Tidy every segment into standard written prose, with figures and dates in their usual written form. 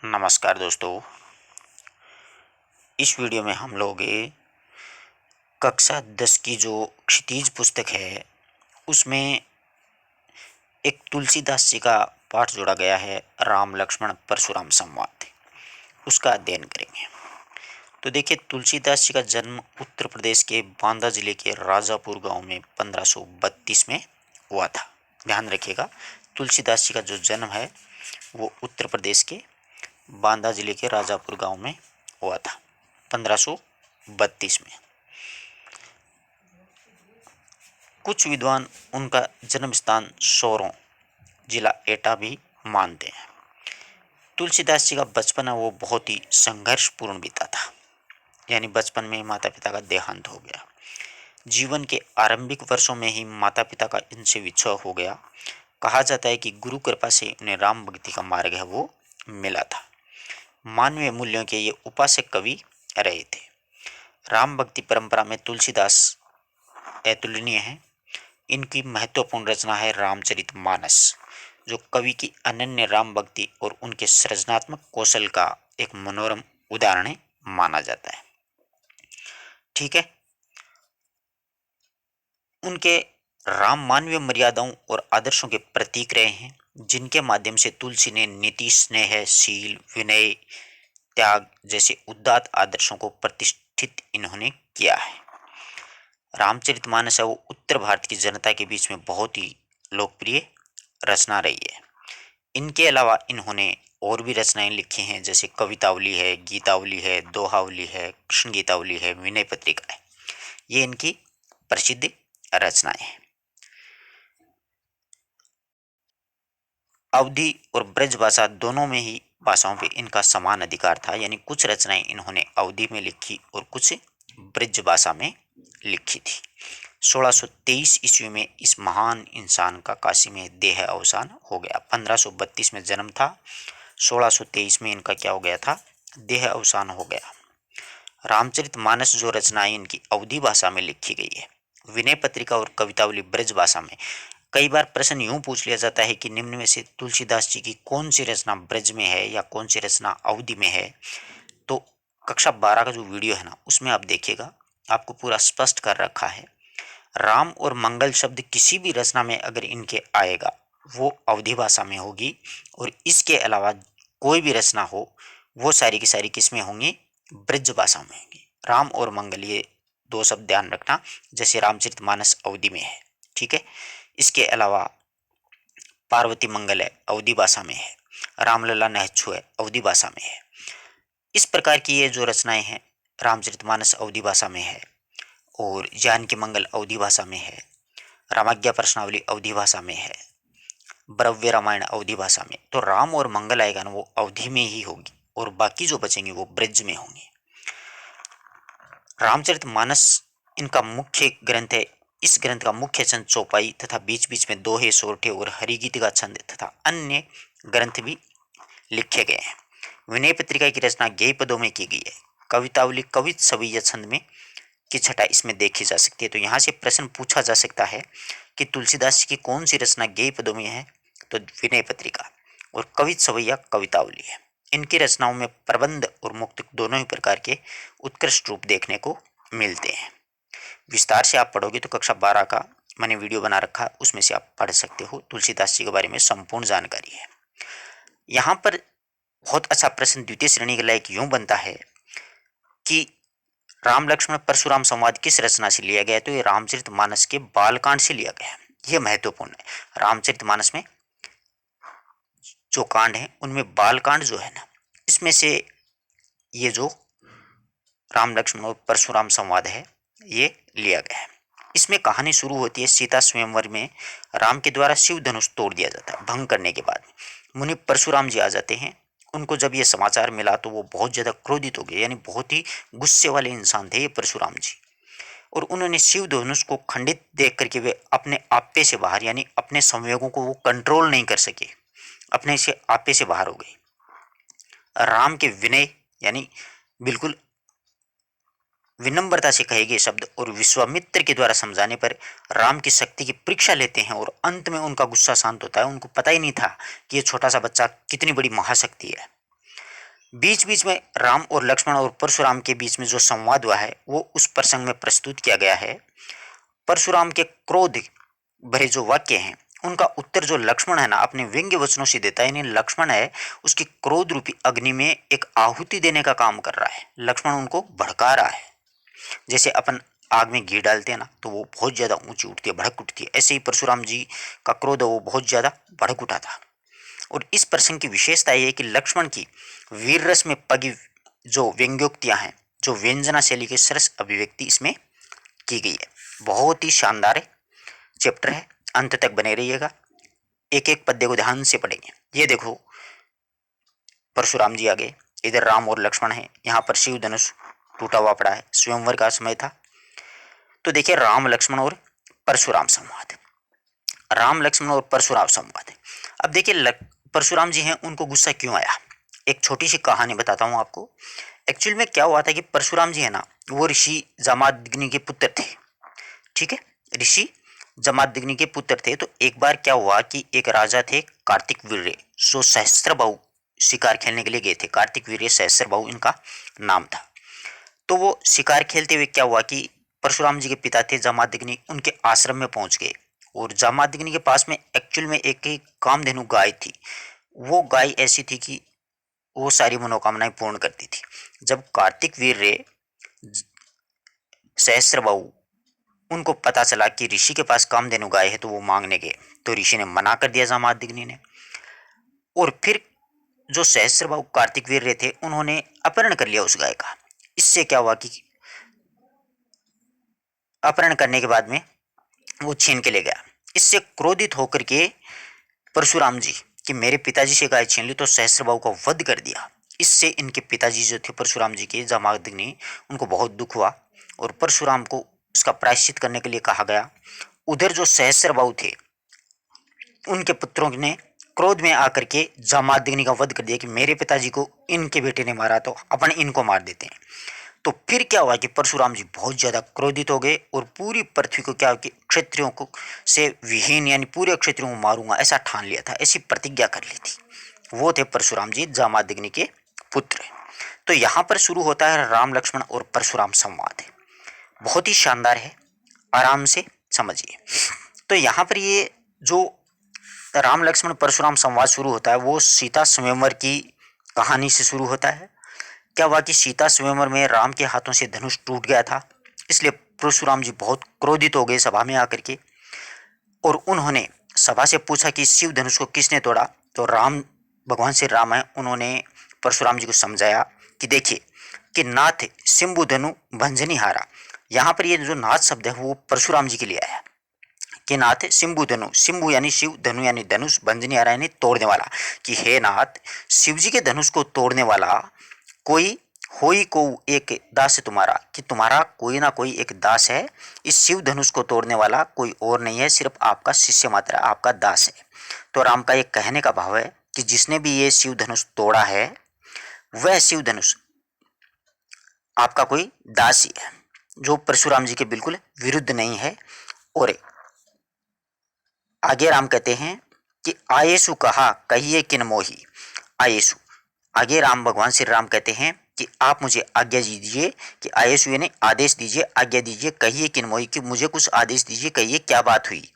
नमस्कार दोस्तों। इस वीडियो में हम लोग कक्षा 10 की जो क्षितिज पुस्तक है उसमें एक तुलसीदास जी का पाठ जोड़ा गया है, राम लक्ष्मण परशुराम संवाद। उसका अध्ययन करेंगे। तो देखिए, तुलसीदास जी का जन्म उत्तर प्रदेश के बांदा जिले के राजापुर गांव में 1532 में हुआ था। ध्यान रखिएगा, तुलसीदास जी का जो जन्म है वो उत्तर प्रदेश के बांदा जिले के राजापुर गांव में हुआ था 1532 में। कुछ विद्वान उनका जन्म स्थान सोरों जिला एटा भी मानते हैं। तुलसीदास जी का बचपन है वो बहुत ही संघर्षपूर्ण बीता था, यानी बचपन में माता पिता का देहांत हो गया। जीवन के आरंभिक वर्षों में ही माता पिता का इनसे विछोह हो गया। कहा जाता है कि गुरु कृपा से उन्हें राम भक्ति का मार्ग है वो मिला था। मानवीय मूल्यों के ये उपासक कवि रहे थे। राम भक्ति परंपरा में तुलसीदास अतुलनीय है। इनकी महत्वपूर्ण रचना है रामचरितमानस, जो कवि की अनन्य राम भक्ति और उनके सृजनात्मक कौशल का एक मनोरम उदाहरण माना जाता है। ठीक है, उनके राम मानवीय मर्यादाओं और आदर्शों के प्रतीक रहे हैं, जिनके माध्यम से तुलसी ने नीति, स्नेह, शील, विनय, त्याग जैसे उदात्त आदर्शों को प्रतिष्ठित इन्होंने किया है। रामचरितमानस है वो उत्तर भारत की जनता के बीच में बहुत ही लोकप्रिय रचना रही है। इनके अलावा इन्होंने और भी रचनाएं लिखी हैं, जैसे कवितावली है, गीतावली है, दोहावली है, कृष्ण गीतावली है, विनय पत्रिका है। ये इनकी प्रसिद्ध रचनाएं हैं। अवधी और ब्रज भाषा दोनों में ही भाषाओं पे इनका समान अधिकार था, यानी कुछ रचनाएं इन्होंने अवधी में लिखी और कुछ ब्रज भाषा में लिखी थी। 1623 ईस्वी में इस महान इंसान का काशी में देह अवसान हो गया। 1532 में जन्म था, 1623 में इनका क्या हो गया था, देह अवसान हो गया। रामचरितमानस जो रचनाएं इनकी अवधी भाषा में लिखी गई है, विनय पत्रिका और कवितावली ब्रज भाषा में। कई बार प्रश्न यूं पूछ लिया जाता है कि निम्न में से तुलसीदास जी की कौन सी रचना ब्रज में है या कौन सी रचना अवधी में है। तो कक्षा 12 का जो वीडियो है ना, उसमें आप देखिएगा, आपको पूरा स्पष्ट कर रखा है। राम और मंगल शब्द किसी भी रचना में अगर इनके आएगा वो अवधी भाषा में होगी, और इसके अलावा कोई भी रचना हो वो सारी की सारी किस में होंगी, ब्रज भाषा में होंगी। राम और मंगल ये दो शब्द ध्यान रखना, जैसे रामचरितमानस अवधी में है। ठीक है, इसके अलावा पार्वती मंगल है, अवधी भाषा में है। रामलला नहछु है, अवधी भाषा में है। इस प्रकार की ये जो रचनाएं हैं, रामचरितमानस अवधी भाषा में है, और जानकी मंगल अवधी भाषा में है, रामाज्ञा प्रश्नावली अवधी भाषा में है, ब्रव्य रामायण अवधी भाषा में। तो राम और मंगल आएगा ना, वो अवधी में ही होगी, और बाकी जो बचेंगे वो ब्रज में होंगे। रामचरितमानस इनका मुख्य ग्रंथ है। इस ग्रंथ का मुख्य छंद चौपाई तथा बीच बीच में दोहे, सोरठे और हरिगीत का छंद तथा अन्य ग्रंथ भी लिखे गए हैं। विनय पत्रिका की रचना गेय पदों में की गई है। कवितावली कवित सवैया छंद में की छटा इसमें देखी जा सकती है। तो यहाँ से प्रश्न पूछा जा सकता है कि तुलसीदास जी की कौन सी रचना गेय पदों में है, तो विनय पत्रिका, और कवित सवैया कवितावली है। इनकी रचनाओं में प्रबंध और मुक्तक दोनों ही प्रकार के उत्कृष्ट रूप देखने को मिलते हैं। विस्तार से आप पढ़ोगे तो कक्षा 12 का मैंने वीडियो बना रखा, उसमें से आप पढ़ सकते हो। तुलसीदास जी के बारे में संपूर्ण जानकारी है। यहाँ पर बहुत अच्छा प्रश्न द्वितीय श्रेणी के लायक यूं बनता है कि राम लक्ष्मण परशुराम संवाद किस रचना से लिया गया है, तो ये रामचरितमानस के बालकांड से लिया गया है। यह महत्वपूर्ण है। रामचरितमानस में जो कांड है उनमें बालकांड जो है ना, इसमें से ये जो राम लक्ष्मण और परशुराम संवाद है ये लिया गया है। इसमें कहानी शुरू होती है सीता स्वयंवर में। राम के द्वारा शिव धनुष तोड़ दिया जाता है। भंग करने के बाद मुनि परशुराम जी आ जाते हैं। उनको जब ये समाचार मिला तो वो बहुत ज्यादा क्रोधित हो गए, यानी बहुत ही गुस्से वाले इंसान थे ये परशुराम जी। और उन्होंने शिव धनुष को खंडित देख करके वे अपने आपे से बाहर, यानी अपने संवेगों को वो कंट्रोल नहीं कर सके, अपने से आपे से बाहर हो गए। राम के विनय, यानी बिल्कुल विनम्रता से कहे गए शब्द और विश्वामित्र के द्वारा समझाने पर राम की शक्ति की परीक्षा लेते हैं, और अंत में उनका गुस्सा शांत होता है। उनको पता ही नहीं था कि ये छोटा सा बच्चा कितनी बड़ी महाशक्ति है। बीच बीच में राम और लक्ष्मण और परशुराम के बीच में जो संवाद हुआ है वो उस प्रसंग में प्रस्तुत किया गया है। परशुराम के क्रोध भरे जो वाक्य हैं उनका उत्तर जो लक्ष्मण है ना अपने व्यंग्य वचनों से देता है, यानी लक्ष्मण है उसकी क्रोध रूपी अग्नि में एक आहुति देने का काम कर रहा है। लक्ष्मण उनको भड़का रहा है। जैसे अपन आग में घी डालते हैं ना तो वो बहुत ज्यादा ऊंची उठती है, भड़क उठती है, ऐसे ही परशुराम जी का क्रोध है वो बहुत ज्यादा भड़क उठा था। और इस प्रसंग की विशेषता यह है कि लक्ष्मण की वीर रस में पगी जो व्यंग्योक्तियां हैं, जो व्यंजना शैली के सरस अभिव्यक्ति इसमें की गई है। बहुत ही शानदार चैप्टर है, अंत तक बने रहिएगा, एक एक पद्य को ध्यान से पढ़ेंगे। ये देखो परशुराम जी आगे, इधर राम और लक्ष्मण है, यहाँ पर शिव धनुष टूटा हुआ पड़ा है, स्वयंवर का समय था। तो देखिए राम लक्ष्मण और परशुराम संवाद, राम लक्ष्मण और परशुराम संवाद। अब देखिए परशुराम जी हैं उनको गुस्सा क्यों आया, एक छोटी सी कहानी बताता हूं आपको। एक्चुअल में क्या हुआ था कि परशुराम जी है ना वो ऋषि जामदग्नि के पुत्र थे, ठीक है, ऋषि जमदग्नि के पुत्र थे। तो एक बार क्या हुआ कि एक राजा थे कार्तिक वीर्य, जो सहस्त्रबाहु शिकार खेलने के लिए गए थे। कार्तिक वीर्य सहस्त्रबाहु इनका नाम था। तो वो शिकार खेलते हुए क्या हुआ कि परशुराम जी के पिता थे जामदग्नि, उनके आश्रम में पहुंच गए। और जामदग्नि के पास में एक्चुअल में एक ही कामधेनु गाय थी। वो गाय ऐसी थी कि वो सारी मनोकामनाएं पूर्ण करती थी। जब कार्तिक वीर्य सहस्त्रबाहु उनको पता चला कि ऋषि के पास कामधेनु गाय है तो वो मांगने गए, तो ऋषि ने मना कर दिया जामदग्नि ने। और फिर जो सहस्त्रबाहु कार्तिक वीर्य थे उन्होंने अपहरण कर लिया उस गाय का। इससे क्या हुआ कि अपहरण करने के बाद में वो छीन के ले गया। इससे क्रोधित होकर के परशुराम जी कि मेरे पिताजी से गाय छीन ली, तो सहस्त्रबाहु का वध कर दिया। इससे इनके पिताजी जो थे परशुराम जी के जामदग्नि, उनको बहुत दुख हुआ और परशुराम को इसका प्रायश्चित करने के लिए कहा गया। उधर जो सहस्त्रबाहु थे उनके पुत्रों ने क्रोध में आकर के जामदग्नि का वध कर दिया कि मेरे पिताजी को इनके बेटे ने मारा तो अपन इनको मार देते हैं। तो फिर क्या हुआ कि परशुराम जी बहुत ज्यादा क्रोधित हो गए और पूरी पृथ्वी को क्या कि क्षत्रियों को से विहीन, यानी पूरे क्षत्रियों को मारूंगा ऐसा ठान लिया था, ऐसी प्रतिज्ञा कर ली थी। वो थे परशुराम जी जामदग्नि के पुत्र। तो यहाँ पर शुरू होता है राम लक्ष्मण और परशुराम संवाद है, बहुत ही शानदार है, आराम से समझिए। तो यहाँ पर ये जो राम लक्ष्मण परशुराम संवाद शुरू होता है वो सीता स्वयंवर की कहानी से शुरू होता है। क्या हुआ कि सीता स्वयंवर में राम के हाथों से धनुष टूट गया था, इसलिए परशुराम जी बहुत क्रोधित हो गए सभा में आकर के। और उन्होंने सभा से पूछा कि शिव धनुष को किसने तोड़ा। तो राम, भगवान श्री राम है, उन्होंने परशुराम जी को समझाया कि देखिए कि नाथ सिंबु धनु भंजनी हारा। यहाँ पर ये जो नाथ शब्द है वो परशुराम जी के लिए आया कि नाथ सिंबु धनु, सिंबु यानी शिव, धनु यानी धनुष, भंजनी हारा यानी तोड़ने वाला, कि हे नाथ शिव जी के धनुष को तोड़ने वाला कोई होई को एक दास है तुम्हारा, कि तुम्हारा कोई ना कोई एक दास है। इस शिव धनुष को तोड़ने वाला कोई और नहीं है, सिर्फ आपका शिष्य मात्र है, आपका दास है। तो राम का एक कहने का भाव है कि जिसने भी ये शिव धनुष तोड़ा है वह शिव धनुष आपका कोई दास ही है, जो परशुराम जी के बिल्कुल विरुद्ध नहीं है। और आगे राम कहते हैं कि आयेसु कहा कहिए किन मोही। आयेसु, आगे राम, भगवान श्री राम कहते हैं कि आप मुझे आज्ञा दीजिए, कि आयेसु यानी आदेश दीजिए, आज्ञा दीजिए, कहिए किन मोही, कि मुझे कुछ आदेश दीजिए, कहिए क्या बात हुई।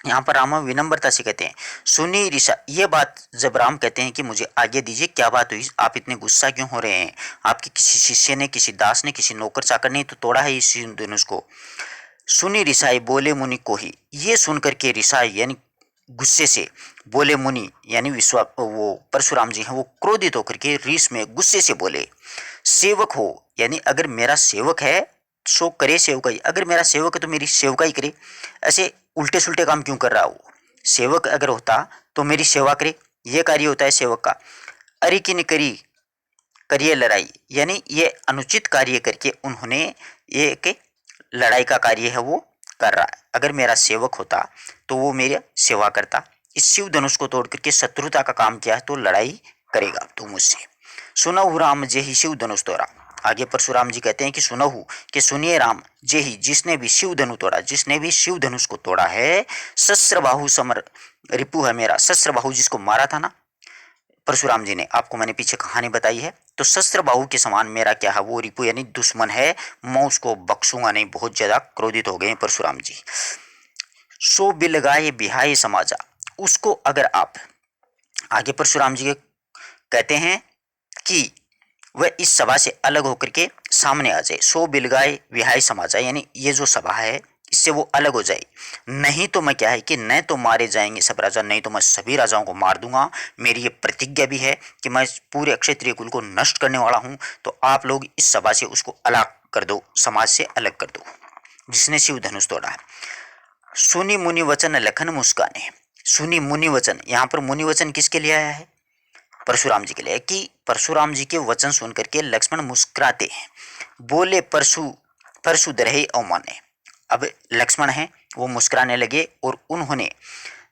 यहाँ पर राम विनम्रता से कहते हैं सुनी ऋषा। ये बात जब राम कहते हैं कि मुझे आज्ञा दीजिए, क्या बात हुई, आप इतने गुस्सा क्यों हो रहे हैं, आपके किसी शिष्य ने, किसी दास ने, किसी नौकर चाकर ने तो तोड़ा है इस धनुष को। सुनी ऋषाई बोले मुनि को ही, ये सुनकर के ऋषाई यानी गुस्से से, बोले मुनि यानी विश्वा वो परशुराम जी हैं, वो क्रोधित होकर के रीस में गुस्से से बोले सेवक हो, यानी अगर मेरा सेवक है सो करे सेवकाई, अगर मेरा सेवक है तो मेरी सेवकाई करे, ऐसे उल्टे सुल्टे काम क्यों कर रहा हो। सेवक अगर होता तो मेरी सेवा करे, ये कार्य होता है सेवक का। अरे किन करी करिए लड़ाई, यानी ये अनुचित कार्य करके उन्होंने ये एक लड़ाई का कार्य है वो कर रहा है। अगर मेरा सेवक होता तो वो मेरी सेवा करता, इस शिव धनुष को तोड़ करके शत्रुता का काम किया है तो लड़ाई करेगा तो मुझसे। सुनहु राम जे ही शिव धनुष तोड़ा। आगे परशुराम जी कहते हैं कि सुनहु, कि सुनिए राम, जे ही जिसने भी शिव धनु तोड़ा, जिसने भी शिव धनुष को तोड़ा है, शस्त्र बाहु समर रिपु है मेरा, शस्त्र बाहु जिसको मारा था ना, परशुराम जी ने, आपको मैंने पीछे कहानी बताई है। तो शस्त्र बाहु के समान मेरा क्या है, वो रिपु यानी दुश्मन है, मैं उसको बख्शूंगा नहीं। बहुत ज्यादा क्रोधित हो गए हैं परशुराम जी। सो बिलगाए बिहाई समाजा, उसको अगर आप, आगे परशुराम जी कहते हैं कि वह इस सभा से अलग होकर के सामने आ जाए। सो बिलगाए विहाय समाजा, यानी ये जो सभा है इससे वो अलग हो जाए। नहीं तो मैं क्या है कि न तो मारे जाएंगे सब राजा, नहीं तो मैं सभी राजाओं को मार दूंगा। मेरी ये प्रतिज्ञा भी है कि मैं पूरे क्षत्रिय कुल को नष्ट करने वाला हूं। तो आप लोग इस सभा से उसको अलग कर दो, समाज से अलग कर दो, जिसने शिव धनुष तोड़ा है। सुनी मुनि वचन लखन मुस्काने, सुनी मुनि वचन, यहाँ पर मुनि वचन किसके लिए आया है, परशुराम जी के लिए, कि परशुराम जी के वचन सुन करके लक्ष्मण मुस्कुराते हैं। बोले परशु परशु दरहे अवमाने, अब लक्ष्मण हैं वो मुस्कुराने लगे और उन्होंने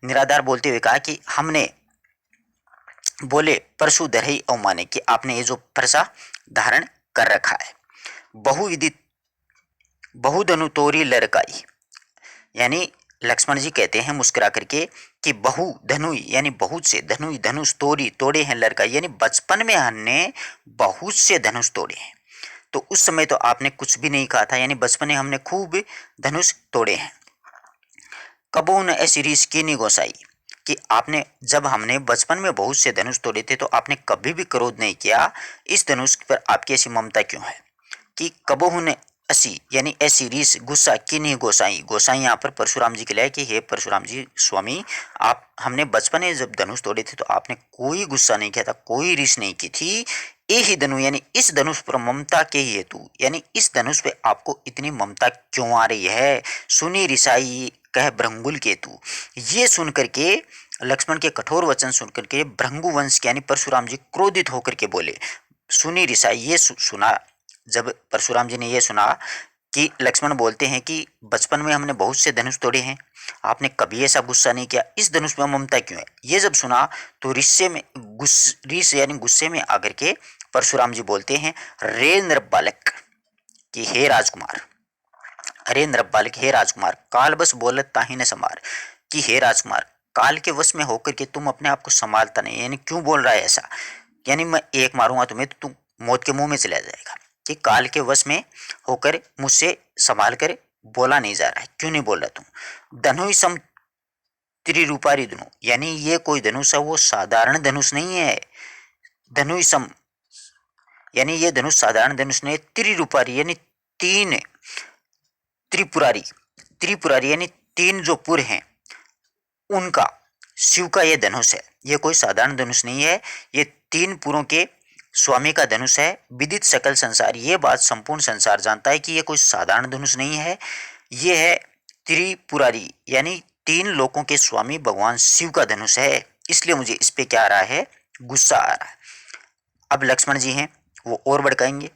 निराधार बोलते हुए कहा कि हमने, बोले परशु दरहे अवमाने, कि आपने ये जो परसा धारण कर रखा है। बहुविधि बहुधनु तोरी लड़काई, यानी लक्ष्मण जी कहते हैं मुस्कुरा करके कि बहु धनु यानी बहुत से, धनु धनुष तोड़ी तोड़े हैं लड़का, यानी बचपन में हमने बहुत से धनुष तोड़े हैं। तो उस समय तो आपने कुछ भी नहीं कहा था, यानी बचपन में हमने खूब धनुष तोड़े हैं। कबो न ऐसी रीस की नहीं गोसाई, कि आपने, जब हमने बचपन में बहुत से धनुष तोड़े थे तो आपने कभी भी क्रोध नहीं किया, इस धनुष पर आपकी ऐसी ममता क्यों है। कि कबहू ने असी यानी ऐसी रीस गुस्सा किन्हीं गोसाई, गोसाई यहाँ पर परशुराम जी के लिए कि हे परशुराम जी स्वामी, आप, हमने बचपन में जब धनुष तोड़े थे तो आपने कोई गुस्सा नहीं किया था, कोई रीस नहीं की थी। ये ही धनु यानी इस धनुष पर ममता के ही हेतु, यानी इस धनुष पे आपको इतनी ममता क्यों आ रही है। सुनी रिसाई कह भृंगुल केतु, ये सुन करके, लक्ष्मण के कठोर वचन सुन करके भृंगु वंश यानी परशुराम जी क्रोधित होकर के बोले। सुनी रिसाई, ये सुना, जब परशुराम जी ने यह सुना कि लक्ष्मण बोलते हैं कि बचपन में हमने बहुत से धनुष तोड़े हैं, आपने कभी ऐसा गुस्सा नहीं किया, इस धनुष में ममता क्यों है। ये जब सुना तो रीस यानी गुस्से में आकर के परशुराम जी बोलते हैं, रे नृबालक, कि हे राजकुमार, अरे नृबालक हे राजकुमार, काल बस बोलत ताही न समार, कि हे राजकुमार, काल के वश में होकर के तुम अपने आप को संभालता नहीं, यानी क्यों बोल रहा है ऐसा, यानी मैं एक मारूंगा तुम्हें तो तुम मौत के मुंह में चला जाएगा। कि काल के वश में होकर मुझसे संभाल कर बोला नहीं जा रहा है, क्यों नहीं बोल रहा तुम। धनु सम त्रिरूपारी धनु, यानी ये कोई धनुष है वो साधारण धनुष नहीं है। धनु सम यानी ये धनुष साधारण धनुष नहीं, त्रिरूपारी यानी तीन, त्रिपुरारी, त्रिपुरारी यानी तीन जो पुर हैं उनका, शिव का ये धनुष है। ये कोई साधारण धनुष नहीं है, ये तीन पुरों के स्वामी का धनुष है। विदित सकल संसार, ये बात संपूर्ण संसार जानता है कि ये कोई साधारण धनुष नहीं है, ये है त्रिपुरारी यानी तीन लोकों के स्वामी भगवान शिव का धनुष है। इसलिए मुझे इस पे क्या आ रहा है, गुस्सा आ रहा है। अब लक्ष्मण जी हैं वो और भड़काएंगे।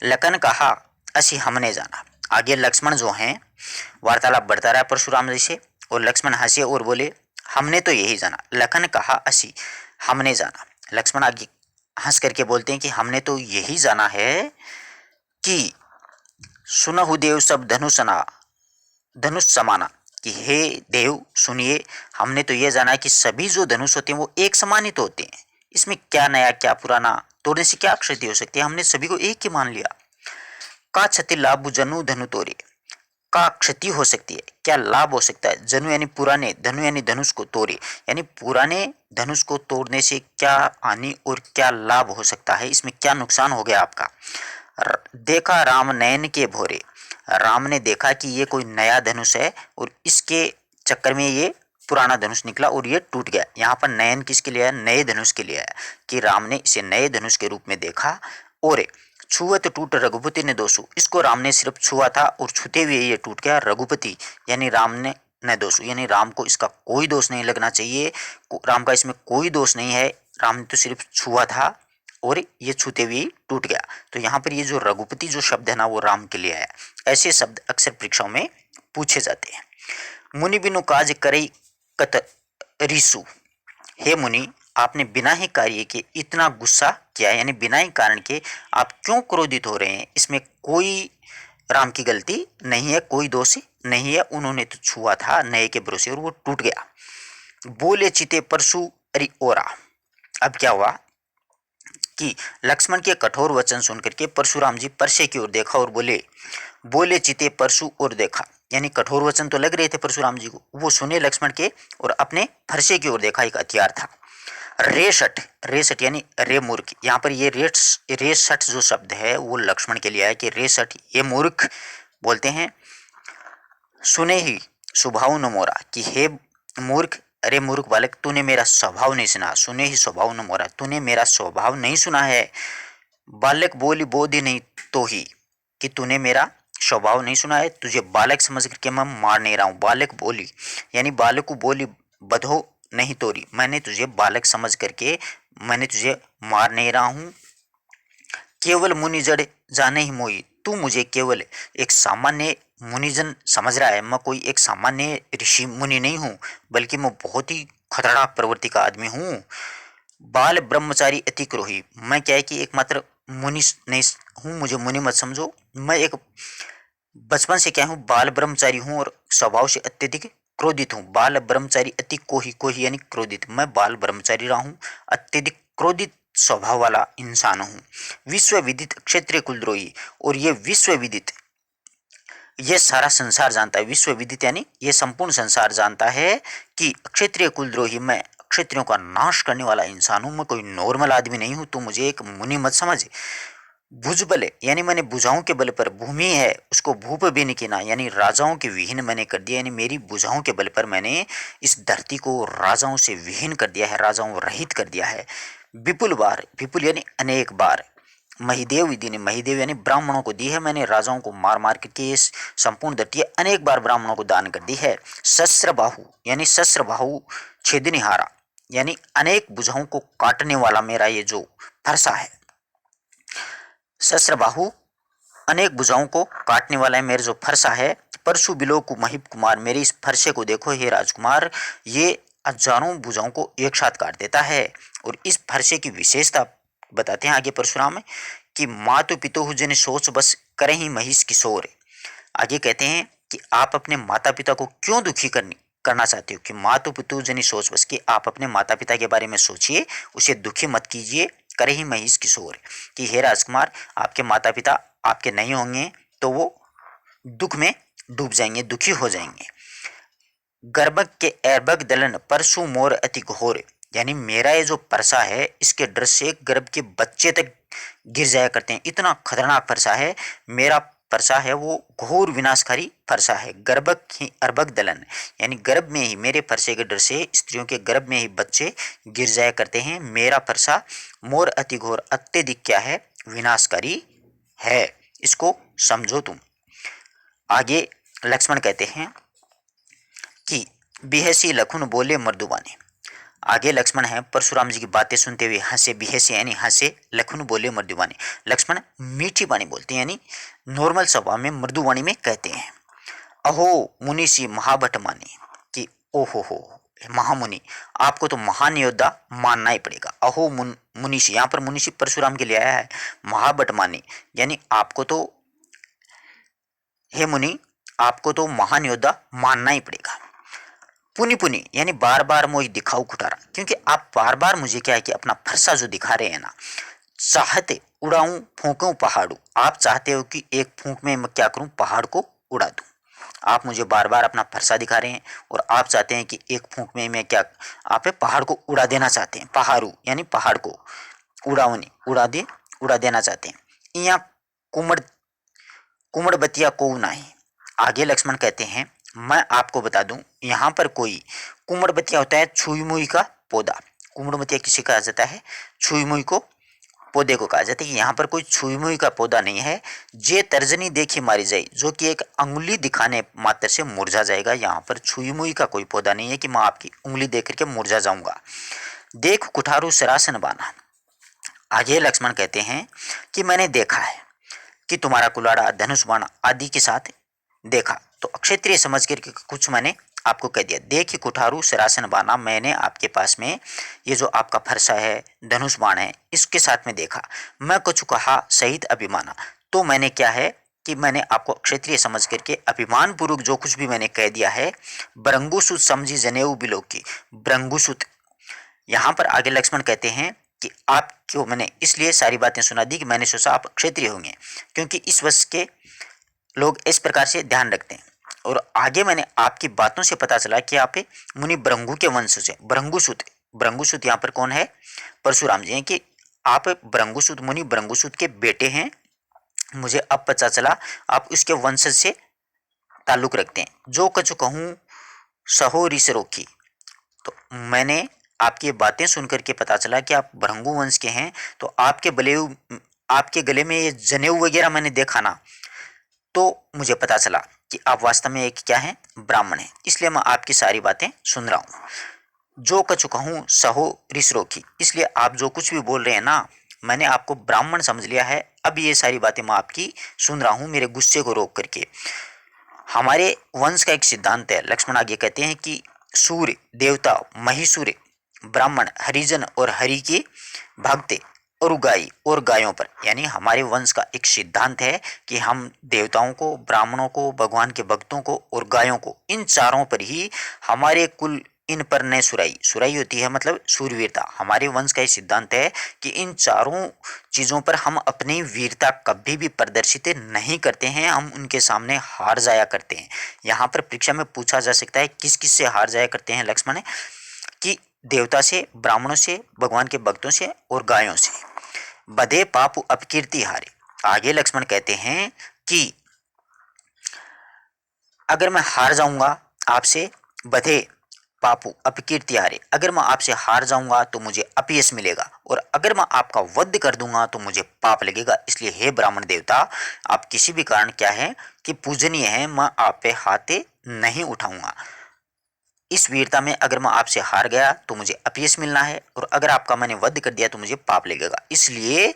लखन कहा असी हमने जाना, आगे लक्ष्मण जो हैं वार्तालाप बढ़ता रहा परशुराम जी से, और लक्ष्मण हंसे और बोले हमने तो यही जाना। लखन कहा असी हमने जाना, लक्ष्मण आगे हंस करके बोलते हैं कि हमने तो यही जाना है कि सुनहु देव सब धनुषना धनुष समाना, कि हे देव सुनिए, हमने तो यह जाना है कि सभी जो धनुष होते हैं वो एक समान ही तो होते हैं, इसमें क्या नया क्या पुराना, तोड़ने से क्या क्षति हो सकती है, हमने सभी को एक ही मान लिया। का क्षति लाभ जनु धनु तोड़े, का क्षति हो सकती है, क्या लाभ हो सकता है। जनु यानी पुराने, धनु यानी धनुष को तोड़े, यानी पुराने धनुष को तोड़ने से क्या हानि और क्या लाभ हो सकता है, इसमें क्या नुकसान हो गया आपका। देखा राम नयन के भोरे, राम ने देखा कि ये कोई नया धनुष है और इसके चक्कर में ये पुराना धनुष निकला और ये टूट गया। यहाँ पर नयन किसके लिए है, नए धनुष के लिए है, कि राम ने इसे नए धनुष के रूप में देखा। और छुअत टूट रघुपति ने दोषु, इसको राम ने सिर्फ छुआ था और छूते हुए ये टूट गया। रघुपति यानी राम ने न दोषु, यानी राम को इसका कोई दोष नहीं लगना चाहिए, राम का इसमें कोई दोष नहीं है, राम ने तो सिर्फ छुआ था और ये छूते हुए टूट गया। तो यहाँ पर ये जो रघुपति जो शब्द है ना वो राम के लिए है। ऐसे शब्द अक्सर परीक्षाओं में पूछे जाते हैं। मुनि बिनु काज करई कत रिसु, हे मुनि आपने बिना ही कार्य के इतना गुस्सा किया, यानी बिना ही कारण के आप क्यों क्रोधित हो रहे हैं, इसमें कोई राम की गलती नहीं है, कोई दोष नहीं है, उन्होंने तो छुआ था नए के भरोसे और वो टूट गया। बोले चिते परशु अरि ओरा, अब क्या हुआ कि लक्ष्मण के कठोर वचन सुनकर के परशुराम जी परसे की ओर देखा और बोले, बोले चिते परशु और देखा। यानी कठोर वचन तो लग रहे थे परशुराम जी को, वो सुने लक्ष्मण के और अपने फरसे की ओर देखा। एक हथियार था रेसठ, रेसठ यानी रे मूर्ख। यहाँ पर ये रेसठ जो शब्द है वो लक्ष्मण के लिए है कि रेसठ ये मूर्ख बोलते हैं। सुने ही स्वभाव न मोरा, कि हे मूर्ख, अरे मूर्ख बालक, तूने मेरा स्वभाव नहीं सुना। सुने ही स्वभाव न मोरा, तूने मेरा स्वभाव नहीं सुना है। बालक बोली बोधि नहीं तो ही, कि तूने मेरा स्वभाव नहीं सुना है, तुझे बालक समझ करके मैं मार नहीं रहा हूँ। बालक बोली यानी बालक को बोली बधो नहीं तोरी, मैंने तुझे बालक समझ करके मैंने तुझे मार नहीं रहा हूँ। केवल मुनि जड़ जाने ही मोई, तू मुझे केवल एक सामान्य मुनिजन समझ रहा है। मैं कोई एक सामान्य ऋषि मुनि नहीं हूँ, बल्कि मैं बहुत ही खतरनाक प्रवृत्ति का आदमी हूँ। बाल ब्रह्मचारी अति क्रोही, मैं क्या है कि एकमात्र मुनि नहीं हूँ, मुझे मुनि मत समझो। मैं एक बचपन से क्या हूँ, बाल ब्रह्मचारी हूँ और स्वभाव से अत्यधिक क्रोधित हूँ। बाल ब्रह्मचारी अति कोही, कोही यानी क्रोधित, मैं बाल ब्रह्मचारी रहा हूँ, अत्यधिक क्रोधित स्वभाव वाला इंसान हूँ। विश्व विदित क्षत्रिय कुलद्रोही, और ये विश्व विदित ये सारा संसार जानता है। विश्व विदित यानी ये संपूर्ण संसार जानता है कि क्षत्रिय कुलद्रोही, मैं क्षत्रियों का नाश करने वाला इंसान हूं। मैं कोई नॉर्मल आदमी नहीं हूं, तो मुझे एक मुनि मत समझ। भुजबल यानी मैंने भुजाओं के बल पर, भूमि है उसको भूप भी नहीं किना, यानी राजाओं के विहीन मैंने कर दिया। यानी मेरी भुजाओं के बल पर मैंने इस धरती को राजाओं से विहीन कर दिया है, राजाओं रहित कर दिया है। विपुल बार, विपुल यानी अनेक बार। महिदेव विधि ने, महिदेव यानी ब्राह्मणों को दी है मैंने, राजाओं को मार मार करके इस संपूर्ण धरती अनेक बार ब्राह्मणों को दान कर दी है। शस्त्र बाहु यानी शस्त्र बाहु छेदनिहारा, यानी अनेक भुजाओं को काटने वाला मेरा ये जो फरसा है। शस्त्र बाहु अनेक भुजाओं को काटने वाला है मेरा जो फरसा है। परशु बिलोकु महिप कुमार, मेरे इस फरसे को देखो हे राजकुमार, ये हजारों भुजाओं को एक साथ काट देता है। और इस फरसे की विशेषता बताते हैं आगे परशुराम में कि मातु पितु जन सोच बस करे ही महिष किशोर। आगे कहते हैं कि आप अपने माता पिता को क्यों दुखी करना चाहते हो, कि मातु पितु जनी सोच बस, कि आप अपने माता पिता के बारे में सोचिए, उसे दुखी मत कीजिए। करे ही महिष किशोर, कि हे राजकुमार, आपके माता पिता आपके नहीं होंगे तो वो दुख में डूब जाएंगे, दुखी हो जाएंगे। गर्भक के एर्बक दलन परसु मोर अति घोर, यानी मेरा ये जो परसा है इसके डर से गर्भ के बच्चे तक गिर जाया करते हैं, इतना खतरनाक परसा है मेरा। परसा है वो घोर विनाशकारी परसा है। गर्भक ही अर्भक दलन, यानी गर्भ में ही मेरे परसे के डर से स्त्रियों के गर्भ में ही बच्चे गिर जाया करते हैं। मेरा परसा मोर अति घोर, अत्यधिक क्या है, विनाशकारी है, इसको समझो तुम। आगे लक्ष्मण कहते हैं कि बिहसी लखुन बोले मर्दुबाने। आगे लक्ष्मण है परशुराम जी की बातें सुनते हुए हंसे, बिहसे यानी हंसे, लखुन बोले मृदुवाणी। लक्ष्मण मीठी वाणी बोलते हैं, यानी नॉर्मल स्वभाव में मृदुवाणी में कहते हैं। अहो मुनिषि महाभट माने, कि ओहो हो महामुनि, आपको तो महान योद्धा मानना ही पड़ेगा। अहो मुनिषि, यहाँ पर मुनिषि परशुराम के लिए आया है। महाभट माने यानी आपको तो, हे मुनि, आपको तो महान योद्धा मानना ही पड़ेगा। पुनि पुनि यानी बार बार मुझे दिखाऊ खुटारा, क्योंकि आप बार बार मुझे क्या है कि अपना फरसा जो दिखा रहे हैं ना, चाहते उड़ाऊं फूंकूं पहाड़ू, आप चाहते हो कि एक फूंक में मैं क्या करूं, पहाड़ को उड़ा दूं। आप मुझे बार बार अपना फरसा दिखा रहे हैं और आप चाहते हैं कि एक फूंक में मैं क्या, आप पहाड़ को उड़ा देना चाहते हैं। पहाड़ू यानी पहाड़ को, उड़ावनी उड़ा देना चाहते हैं। यहाँ कुमड़ कुमड़ बतिया को नहीं। आगे लक्ष्मण कहते हैं मैं आपको बता दूं, यहाँ पर कोई कुमड़ बतिया होता है छुई मुई का पौधा। कुमड़ बतिया किसे कहा जाता है, छुई मुई को पौधे को कहा जाता है। कि यहाँ पर कोई छुई मुई का पौधा नहीं है। जे तर्जनी देखी मारी जाए, जो कि एक अंगुली दिखाने मात्र से मुरझा जाएगा। यहाँ पर छुई मुई का कोई पौधा नहीं है कि मैं आपकी उंगली देख करके मुरझा जाऊंगा। देख कुठारू सरासन बाना। आगे लक्ष्मण कहते हैं कि मैंने देखा है कि तुम्हारा कुलाड़ा धनुष बाण आदि के साथ देखा, तो क्षत्रिय समझ कर कुछ मैंने आपको कह दिया। देखिए कुठारू सरासन बाना, मैंने आपके पास में ये जो आपका फरसा है, धनुष बाण है, इसके साथ में देखा। मैं कुछ कहा सहित अभिमाना, तो मैंने क्या है कि मैंने आपको क्षत्रिय समझ करके अभिमान पूर्वक जो कुछ भी मैंने कह दिया है। ब्रंगुसुत समझी जनेऊ बिलोकी, ब्रंगुसुत यहाँ पर आगे लक्ष्मण कहते हैं कि आपको मैंने इसलिए सारी बातें सुना दी कि मैंने सोचा आप क्षत्रिय होंगे, क्योंकि इस वंश के लोग इस प्रकार से ध्यान रखते हैं। और आगे मैंने आपकी बातों से पता चला कि आप मुनि भृंगु के वंश से, भृंगुसुत, भृंगुसुत यहाँ पर कौन है, परशुराम जी हैं, कि आप भृंगुसुत, मुनि भृंगुसुत के बेटे हैं। मुझे अब पता चला आप उसके वंशज से ताल्लुक रखते हैं। जो कछु कहूँ सहो ऋष रोकी, तो मैंने आपकी ये बातें सुनकर के पता चला कि आप भृंगु वंश के हैं। तो आपके गले में ये जनेऊ वगैरह मैंने देखा ना, तो मुझे पता चला कि आप वास्तव में एक क्या है, ब्राह्मण हैं। इसलिए मैं आपकी सारी बातें सुन रहा हूँ। जो कछु कहूँ सहो ऋष रोकी, इसलिए आप जो कुछ भी बोल रहे हैं ना, मैंने आपको ब्राह्मण समझ लिया है। अब ये सारी बातें मैं आपकी सुन रहा हूँ मेरे गुस्से को रोक करके। हमारे वंश का एक सिद्धांत है, लक्ष्मण आगे कहते हैं कि सूर्य देवता, महिषूर्य, ब्राह्मण, हरिजन और हरि के भक्त और गाय और गायों पर, यानी हमारे वंश का एक सिद्धांत है कि हम देवताओं को, ब्राह्मणों को, भगवान के भक्तों को और गायों को, इन चारों पर ही हमारे कुल, इन पर न सुराई, सुराई होती है मतलब सूरवीरता। हमारे वंश का ये सिद्धांत है कि इन चारों चीज़ों पर हम अपनी वीरता कभी भी प्रदर्शित नहीं करते हैं, हम उनके सामने हार जाया करते हैं। यहाँ पर परीक्षा में पूछा जा सकता है किस किस से हार जाया करते हैं लक्ष्मण, कि देवता से, ब्राह्मणों से, भगवान के भक्तों से और गायों से। बधे पाप अपकीर्ति हारे, आगे लक्ष्मण कहते हैं कि अगर मैं हार जाऊंगा आपसे, बधे पापू अपकीर्ति हारे, अगर मैं आपसे हार जाऊंगा तो मुझे अपयश मिलेगा, और अगर मैं आपका वध कर दूंगा तो मुझे पाप लगेगा। इसलिए हे ब्राह्मण देवता, आप किसी भी कारण क्या है कि पूजनीय है, मैं आप पे हाथे नहीं उठाऊंगा। इस वीरता में अगर मैं आपसे हार गया तो मुझे अपयश मिलना है, और अगर आपका मैंने वध कर दिया तो मुझे पाप लगेगा। इसलिए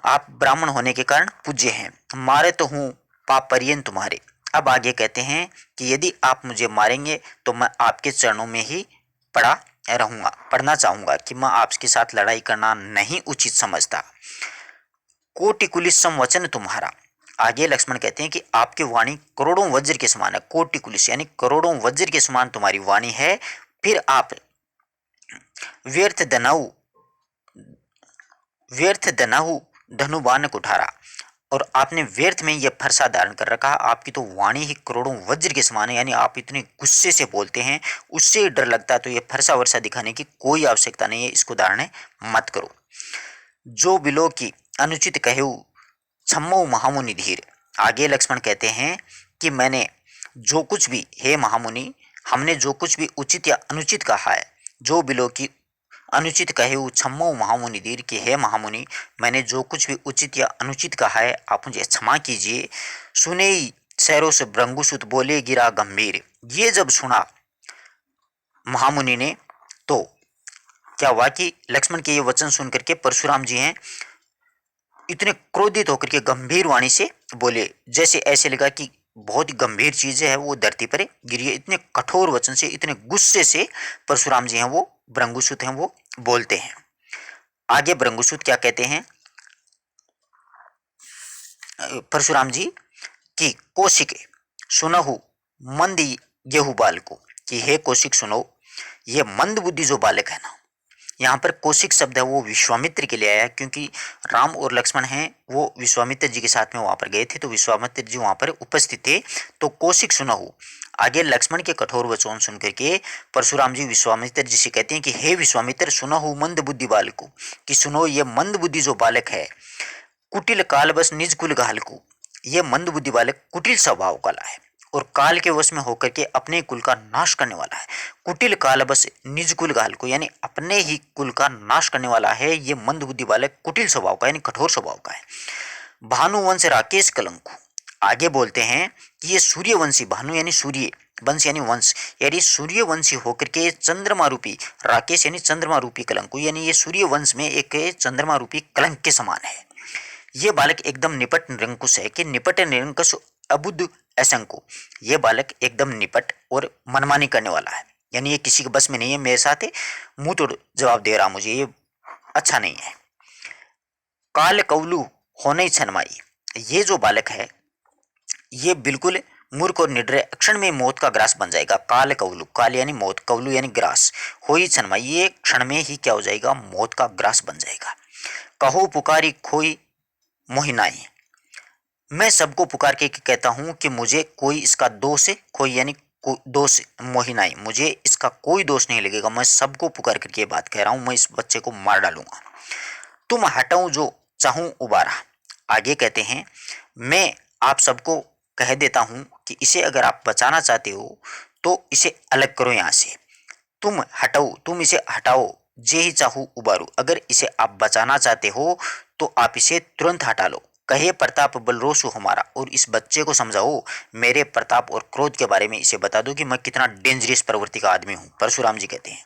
आप ब्राह्मण होने के कारण पूज्य हैं। मारे तो हूँ पाप परियन तुम्हारे। अब आगे कहते हैं कि यदि आप मुझे मारेंगे तो मैं आपके चरणों में ही पड़ा रहूंगा, पढ़ना चाहूंगा कि मैं आपके साथ लड़ाई करना नहीं उचित समझता। कोटि कुलिस वचन तुम्हारा, आगे लक्ष्मण कहते हैं कि आपकी वाणी करोड़ों वज्र के समान है। कोटि कुलिस यानी करोड़ों वज्र के समान तुम्हारी वाणी है। फिर आप व्यर्थ दनाऊ, व्यर्थ दनाहु धनुबान कुठारा, और आपने व्यर्थ में यह फरसा धारण कर रखा। आपकी तो वाणी ही करोड़ों वज्र के समान है, यानी आप इतने गुस्से से बोलते हैं, उससे डर लगता है। तो यह फरसा वर्षा दिखाने की कोई आवश्यकता नहीं है, इसको धारण मत करो। जो बिलो की अनुचित कहू छम्मो महामुनि धीर, आगे लक्ष्मण कहते हैं कि मैंने जो कुछ भी, हे महामुनि, हमने जो कुछ भी उचित या अनुचित कहा है, जो बिलो की अनुचित कहे छम्मो महामुनि धीर, कि हे महामुनि, मैंने जो कुछ भी उचित या अनुचित कहा है आप मुझे क्षमा कीजिए। सुने ही शहरों से भृंगुसुत बोले गिरा गंभीर, ये जब सुना महामुनि ने तो क्या हुआ कि लक्ष्मण के ये वचन सुनकर के परशुराम जी हैं इतने क्रोधित होकर के गंभीर वाणी से बोले, जैसे ऐसे लगा कि बहुत ही गंभीर चीजें है वो धरती पर गिरी है। इतने कठोर वचन से, इतने गुस्से से परशुराम जी हैं वो, भृंगुसुत हैं वो, बोलते हैं। आगे भृंगुसुत क्या कहते हैं परशुराम जी कि कौशिक सुनहु मंद गेहूं बाल को, कि हे कौशिक सुनो, ये मंद बुद्धि जो बालक है ना, यहाँ पर कौशिक शब्द है वो विश्वामित्र के लिए आया, क्योंकि राम और लक्ष्मण हैं वो विश्वामित्र जी के साथ में वहां पर गए थे, तो विश्वामित्र जी वहां पर उपस्थित थे। तो कौशिक सुनहु, आगे लक्ष्मण के कठोर वचन सुनकर के परशुराम जी विश्वामित्र जी से कहते हैं कि हे विश्वामित्र सुनहु मंद बुद्धि बालक को, कि सुनो ये मंद बुद्धि जो बालक है, कुटिल काल बस निज कुल घाल को, ये मंद बुद्धि बालक कुटिल स्वभाव वाला है और काल के वश में होकर के अपने कुल का नाश करने वाला है। कुटिल काल बस निज कुल घाल को, यानी अपने ही कुल का नाश करने वाला है। ये मंद बुद्धि बालक कुटिल स्वभाव का यानी कठोर स्वभाव का है। भानुवंश राकेश कलंक, आगे बोलते हैं कि ये सूर्यवंशी, भानु यानी सूर्य, वंश यानी वंश, यानी सूर्यवंशी होकर के चंद्रमा रूपी, राकेश यानी चंद्रमा रूपी कलंक, यानी ये सूर्य वंश में एक चंद्रमा रूपी कलंक के समान है। ये बालक एकदम निपट निरंकुश है, कि निपट निरंकुश अबुद्ध असंको, ये बालक एकदम निपट और मनमानी करने वाला है, यानी ये किसी के बस में नहीं है। मेरे साथ मुंह तोड़ जवाब दे रहा, मुझे ये अच्छा नहीं है। काल कौलू होने छनमाई, ये जो बालक है ये बिल्कुल मूर्ख और निडर क्षण में मौत का ग्रास बन जाएगा। काल कवलु, काल यानी मौत, कवलु यानी ग्रास, होई क्षण, ये क्षण में ही क्या हो जाएगा, मौत का ग्रास बन जाएगा। कहो पुकारी खोई मोहिनाई, मैं सबको पुकार के कहता हूं कि मुझे कोई इसका दोष है, कोई यानी दोष मोहिनाई, मुझे इसका कोई दोष नहीं लगेगा, मैं सबको पुकार करके बात कह रहा हूं, मैं इस बच्चे को मार डालूंगा। तुम हटाऊं जो चाहूं उबारा, आगे कहते हैं मैं आप सबको कह देता हूं कि इसे अगर आप बचाना चाहते हो तो इसे अलग करो यहां से। तुम हटाओ, तुम इसे हटाओ, जे ही चाहूं उबारू, अगर इसे आप बचाना चाहते हो तो आप इसे तुरंत हटा लो। कहे प्रताप बलरोसु हमारा, और इस बच्चे को समझाओ मेरे प्रताप और क्रोध के बारे में, इसे बता दो कि मैं कितना डेंजरस प्रवृत्ति का आदमी हूं। परशुराम जी कहते हैं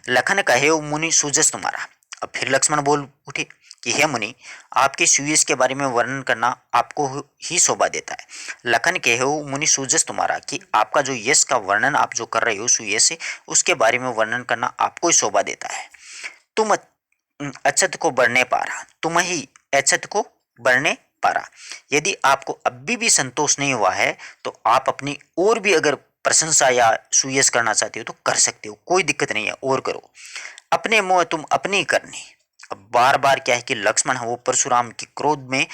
लखन कहे मुनि सूजस तुम्हारा। अब फिर लक्ष्मण बोल उठे कि हे मुनि, आपके सुयश के बारे में वर्णन करना आपको ही शोभा देता है। लखन कहे मुनि सूजस तुम्हारा, कि आपका जो यश का वर्णन आप जो कर रहे हो सुयश से, उसके बारे में वर्णन करना आपको ही शोभा देता है। तुम अछत को बढ़ने पारा, तुम ही अछत को बढ़ने पारा। यदि आपको अभी भी संतोष नहीं हुआ है तो आप अपनी और भी अगर प्रशंसा या सुयश करना चाहते हो तो कर सकते हो, कोई दिक्कत नहीं है, और करो। अपने मोह तुम अपनी करनी। अब बार बार क्या है कि लक्ष्मण है वो परशुराम की क्रोध में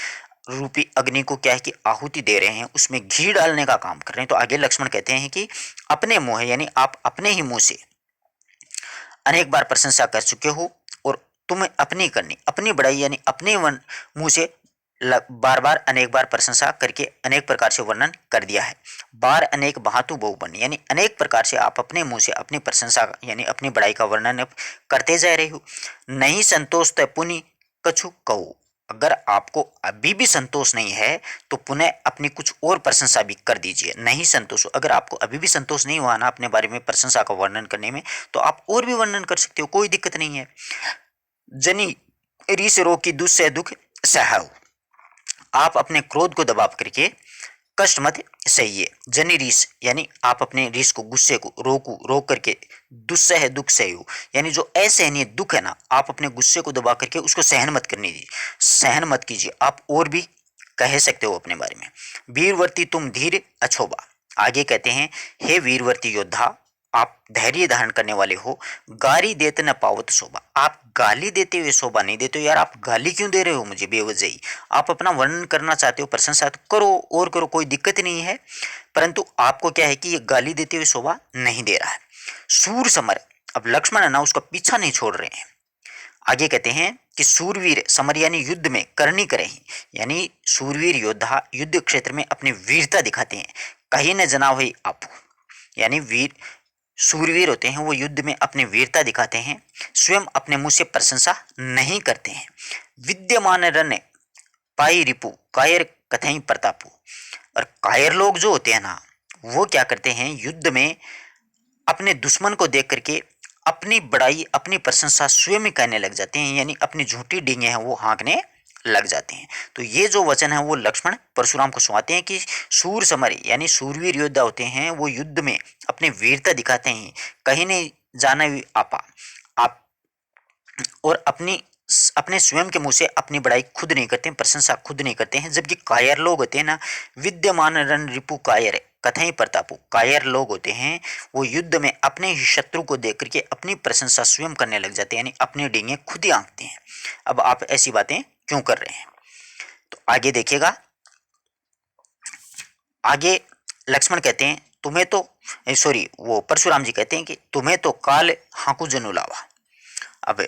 रूपी अग्नि को क्या है कि आहुति दे रहे हैं, उसमें घी डालने का काम कर रहे हैं। तो आगे लक्ष्मण कहते हैं कि अपने मुंह यानी आप अपने ही मुंह से अनेक बार प्रशंसा कर चुके हो, और तुम्हें अपनी करनी, अपनी बड़ाई यानी अपने मुंह से बार बार अनेक बार प्रशंसा करके अनेक प्रकार से वर्णन कर दिया है। बार अनेक बहातु बहुबन, यानी अनेक प्रकार से आप अपने मुंह से अपनी प्रशंसा यानी अपनी बड़ाई का वर्णन करते जा रहे हो। नहीं संतोष तो पुनि कछु कहो, अगर आपको अभी भी संतोष नहीं है तो पुनः अपनी कुछ और प्रशंसा भी कर दीजिए। नहीं संतोष, अगर आपको अभी भी संतोष नहीं हुआ ना अपने बारे में प्रशंसा का वर्णन करने में, तो आप और भी वर्णन कर सकते हो, कोई दिक्कत नहीं है। जनी रीस रोकी दुस्सह दुख सहाओ, आप अपने क्रोध को दबाव करके कष्ट मत सहिए। जनी रीस यानी आप अपने रीस को, गुस्से को रोक करके, दुस्सह दुख सहयो यानी जो असहनीय दुख है ना, आप अपने गुस्से को दबा करके उसको सहन मत करने दीजिए, सहन मत कीजिए। आप और भी कह सकते हो अपने बारे में। वीरवर्ती तुम धीर अछोबा, आगे कहते हैं हे वीरवर्ती योद्धा, आप धैर्य धारण करने वाले हो। गाली देते न पावत शोभा, आप गाली देते हुए शोभा नहीं देते हो। यार आप गाली क्यों दे रहे हो मुझे बेवजही? आप अपना वर्णन करना चाहते हो, प्रशंसा तो करो और करो, कोई दिक्कत नहीं है, परंतु आपको क्या है कि ये गाली देते हुए शोभा नहीं दे रहा है। सूर समर, अब लक्ष्मण है ना उसका पीछा नहीं छोड़ रहे हैं। आगे कहते हैं कि सूरवीर समर यानी युद्ध में करनी करें, यानी सूरवीर योद्धा युद्ध क्षेत्र में अपनी वीरता दिखाते हैं। कहीं न जना हुई आप, यानी वीर सूरवीर होते हैं वो युद्ध में अपनी वीरता दिखाते हैं, स्वयं अपने मुंह से प्रशंसा नहीं करते हैं। विद्यमान रन पाई रिपु कायर कथई प्रतापु, और कायर लोग जो होते हैं ना वो क्या करते हैं, युद्ध में अपने दुश्मन को देख करके अपनी बड़ाई अपनी प्रशंसा स्वयं ही कहने लग जाते हैं, यानी अपनी झूठी डींगे हैं वो हाँकने लग जाते हैं। तो ये जो वचन है वो लक्ष्मण परशुराम को सुनाते हैं कि सूर समर यानी सूरवीर योद्धा होते हैं वो युद्ध में अपनी वीरता दिखाते हैं, कहीं नहीं जाना आपा आप, और अपने स्वयं के मुंह से अपनी बड़ाई खुद नहीं करते हैं, प्रशंसा खुद नहीं करते हैं। जबकि कायर लोग होते हैं ना, विद्यमान रन रिपु कायर कथई प्रतापु, कायर लोग होते हैं वो युद्ध में अपने ही शत्रु को देख करके अपनी प्रशंसा स्वयं करने लग जाते हैं, यानी अपनी डींगे खुद ही आंकते हैं। अब आप ऐसी बातें क्यों कर रहे हैं? तो आगे देखिएगा, आगे लक्ष्मण कहते हैं तुम्हें तो सॉरी वो परशुराम जी कहते हैं कि तुम्हें तो काल हाकू जनु लावा। अब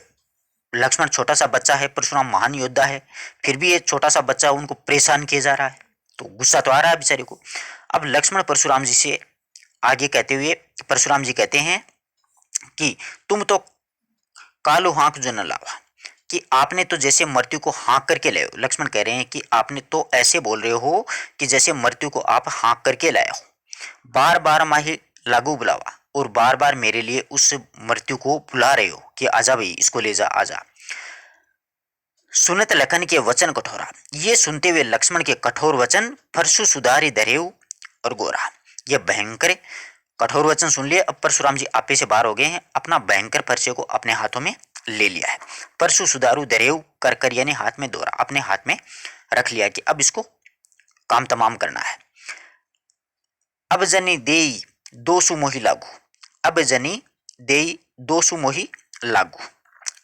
लक्ष्मण छोटा सा बच्चा है, परशुराम महान योद्धा है, फिर भी ये छोटा सा बच्चा उनको परेशान किया जा रहा है, तो गुस्सा तो आ रहा है बेचारे को। अब लक्ष्मण परशुराम जी से आगे कहते हुए परशुराम जी कहते हैं कि तुम तो कालो हाँक जो न लावा, कि आपने तो जैसे मृत्यु को हाँक करके लाए हो। लक्ष्मण कह रहे हैं कि आपने तो ऐसे बोल रहे हो कि जैसे मृत्यु को आप हाँक करके लाए हो। बार बार माही लागू बुलावा, और बार बार मेरे लिए उस मृत्यु को बुला रहे हो कि आजा भाई इसको ले जा, आजा। सुनत लखन के वचन कठोरा, ये सुनते हुए लक्ष्मण के कठोर वचन परशु सुधारी धरेऊ और गोरा, ये भयंकर कठोर वचन सुन लिए। अब परशुराम जी आपे से बाहर हो गए हैं, अपना भयंकर परसे को अपने हाथों में ले लिया है। परशु सुधारू दरेऊ कर यानी हाथ में दोरा अपने हाथ में रख लिया कि अब इसको काम तमाम करना है। अब जनी देई दोसु मोहि लागू, अब जनी देई दोसु मोहि लागू।